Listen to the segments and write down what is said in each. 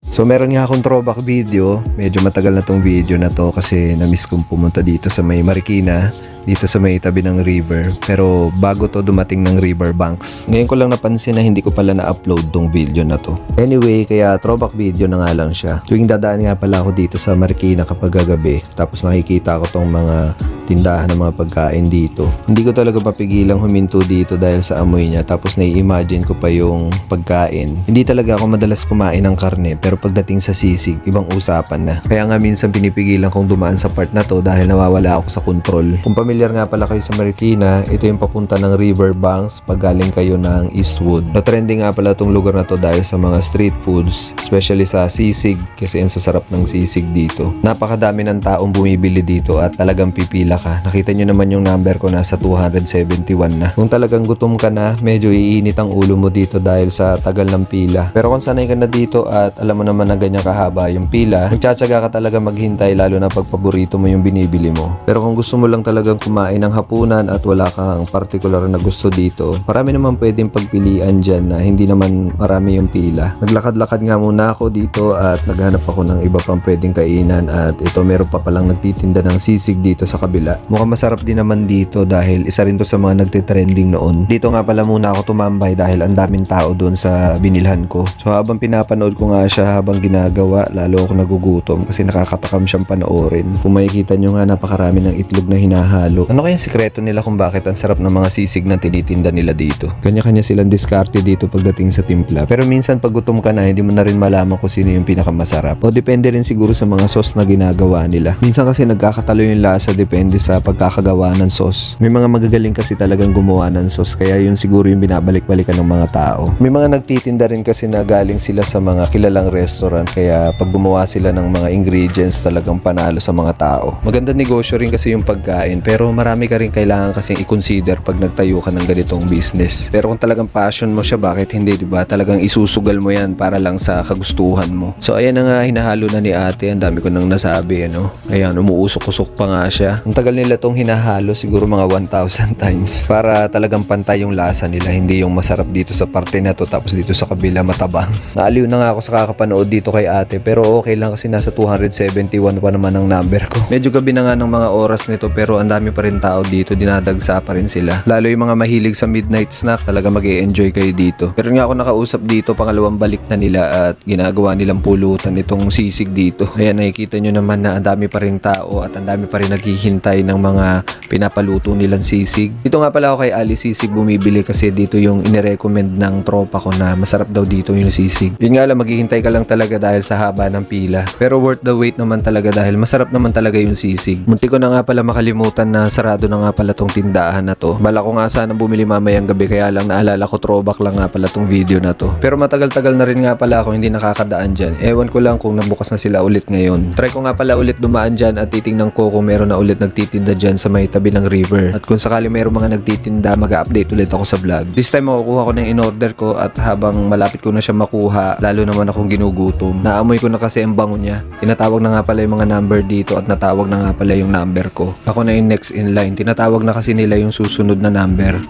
So meron nga akong throwback video, medyo matagal na tong video na to kasi na-miss kong pumunta dito sa may Marikina, dito sa may tabi ng river. Pero bago to dumating ng riverbanks. Ngayon ko lang napansin na hindi ko pala na-upload tong video na to. Anyway, kaya throwback video na nga lang siya. Tuwing dadaan nga pala ako dito sa Marikina kapag gagabi, tapos nakikita ko tong mga tindahan ng mga pagkain dito. Hindi ko talaga papigilang huminto dito dahil sa amoy niya, tapos nai-imagine ko pa yung pagkain. Hindi talaga ako madalas kumain ng karne, pero pagdating sa sisig, ibang usapan na. Kaya nga minsan pinipigilan kong dumaan sa part na to dahil nawawala ako sa control. Kung pamilyar nga pala kayo sa Marikina, ito yung papunta ng riverbanks pag galing kayo ng Eastwood. Na-trending nga pala tong lugar na to dahil sa mga street foods, especially sa sisig, kasi ang sasarap ng sisig dito. Napakadami ng taong bumibili dito at talagang pipila ka. Nakita nyo naman yung number ko, nasa 271 na. Kung talagang gutom ka na, medyo iinit ang ulo mo dito dahil sa tagal ng pila. Pero kung sanay ka na dito at alam mo naman na ganyan kahaba yung pila, magtsatsaga ka talaga maghintay, lalo na pag paborito mo yung binibili mo. Pero kung gusto mo lang talagang kumain ng hapunan at wala kang particular na gusto dito, marami naman pwedeng pagpilian dyan na hindi naman marami yung pila. Naglakad-lakad nga muna ako dito at naghanap ako ng iba pang pwedeng kainan, at ito meron pa palang nagtitinda ng sisig dito sa kabila. Mukhang masarap din naman dito dahil isa rin to sa mga nagtitrending noon. Dito nga pala muna ako tumambay dahil ang daming tao doon sa binilhan ko. So habang pinapanood ko nga siya habang ginagawa, lalo ako nagugutom kasi nakakatakam siyang panoorin. Kung makikita nyo nga, napakarami ng itlog na hinahalo. Ano kayang sikreto nila kung bakit ang sarap ng mga sisig na tinitinda nila dito? Kanya-kanya silang diskarte dito pagdating sa timpla. Pero minsan pag gutom ka na, hindi mo na rin malaman kung sino yung pinakamasarap. O depende rin siguro sa mga sauce na ginagawa nila. Minsan kasi nagkakatalo yung lasa, depende sa pagkakagawa ng sauce. May mga magagaling kasi talagang gumawa ng sauce, kaya yun siguro yung binabalik-balikan ng mga tao. May mga nagtitinda rin kasi na galing sila sa mga kilalang restaurant, kaya pag gumawa sila ng mga ingredients, talagang panalo sa mga tao. Maganda negosyo rin kasi yung pagkain, pero marami ka rin kailangan kasing i-consider pag nagtayo ka ng ganitong business. Pero kung talagang passion mo siya, bakit hindi, diba? Talagang isusugal mo yan para lang sa kagustuhan mo. So ayan na nga, hinahalo na ni ate. Ang dami ko nang nasabi, ano? Ayan, umuusok-usok pa nga siya. Ang tagal nila tong hinahalo, siguro mga 1,000 times, para talagang pantay yung lasa nila. Hindi yung masarap dito sa parte na to tapos dito sa kabila matabang. Naaliw na nga ako sa kakapanood dito kay ate, pero okay lang kasi nasa 271 pa naman ang number ko. Medyo gabi na nga ng mga oras nito, pero ang dami pa rin tao dito, dinadagsa pa rin sila. Lalo yung mga mahilig sa midnight snack, talaga mag-e-enjoy kayo dito. Pero nga ako nakausap dito, pangalawang balik na nila at ginagawa nilang pulutan itong sisig dito. Ayan, nakikita nyo naman na ang dami pa rin tao at ang dami pa rin naghihintay ng mga pinapaluto nilang sisig. Dito nga pala ako kay Ali Sisig bumibili kasi dito yung inirecommend ng tropa ko na masarap daw dito yung sisig. Yun nga lang, maghihintay ka lang talaga dahil sa haba ng pila. Pero worth the wait naman talaga dahil masarap naman talaga yung sisig. Munti ko na nga pala makalimutan na sarado na nga pala tong tindahan na to. Bala ko nga sana bumili mamayang gabi, kaya lang naalala ko throwback lang nga pala tong video na to. Pero matagal-tagal na rin nga pala ako hindi nakakadaan dyan. Ewan ko lang kung nabukas na sila ulit ngayon. Try ko nga pala ulit dumaan dyan at titingnan ko kung meron na ulit nagtitinda dyan sa may tabi ng river. At kung sakali meron mga nagtitinda, mag-update ulit ako sa vlog. This time makukuha ko na yung in-order ko, at habang malapit ko na siya makuha, lalo naman akong ginugutom. Naamoy ko na kasi ang bango niya. Tinatawag na nga pala yung mga number dito at natawag na nga pala yung number ko. Ako na yung next in line. Tinatawag na kasi nila yung susunod na number.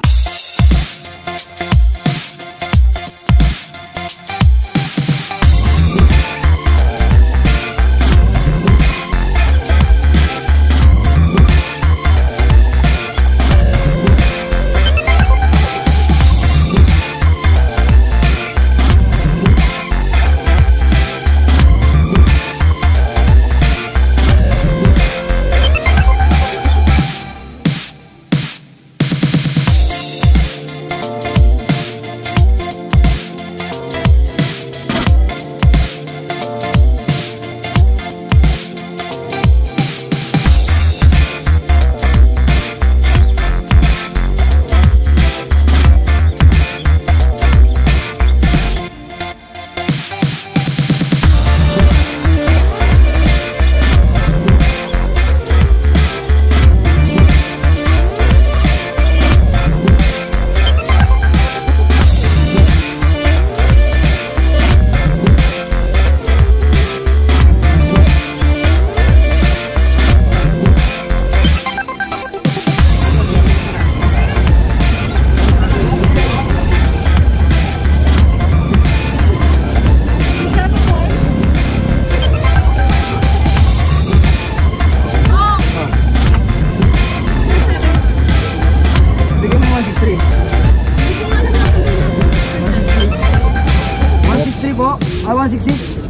166.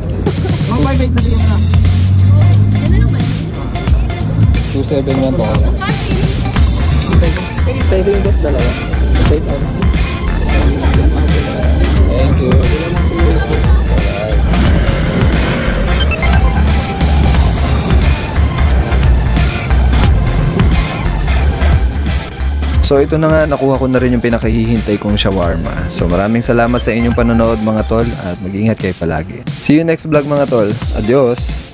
158 na siguro na. 271 to. Saving best dalawa. Save out. Thank you. So ito na nga, nakuha ko na rin yung pinakahihintay kong shawarma. So maraming salamat sa inyong panonood mga tol at mag-ingat kayo palagi. See you next vlog mga tol. Adios!